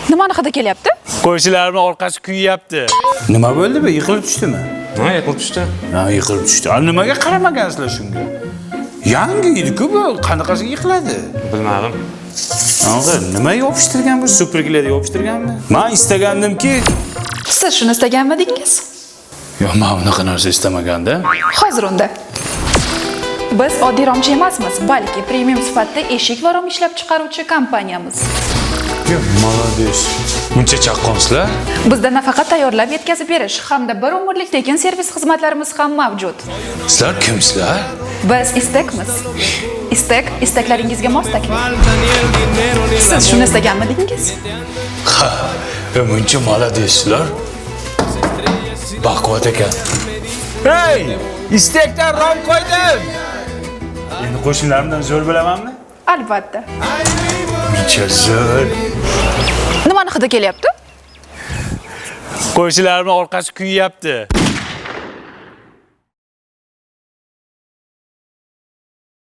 Nimani hidi kelyapti? Qo'shnilarimning orqasi kuyyapti. Nima bo'ldi bu? Yiqilib tushdimi? Ha, yiqilib tushdi. Ha, yiqilib tushdi. Nimaga qaramagansizlar shunga? Yangi edi-ku bu, qanaqasiga yiqiladi? Bilmadim. Og'ir, nima yopishtirgan bu? Supergilarga yopishtirganmi? Men istagandimki, Siz shuni istaganmidingiz? yo'q, men unaqa narsa istamaganda. Hozir unda. Biz oddiy romchi emasmiz, balki premium sifatida eshik va rom ishlab chiqaruvchi kompaniyamiz. Yo'q, молодец. Buncha chaqqonsizlar? Bizda nafaqat tayyorlab yetkazib berish hamda bir umrlik tekin servis xizmatlarimiz ham mavjud. Sizlar kimsizlar? Biz istakmiz. Istaklaringizga mos taklif. Siz shuni istaganmidingiz? Ha, buncha молодецlar. Baquvvat ekan. Hey! Istakdan rom qo'ydim. Endi qo'shnilarimdan zo'r bo'lamanmi? Albatta. Buncha zo'r. Nimani hidi kelyapti? Qo'shnilarimning orqasi kuyyapti.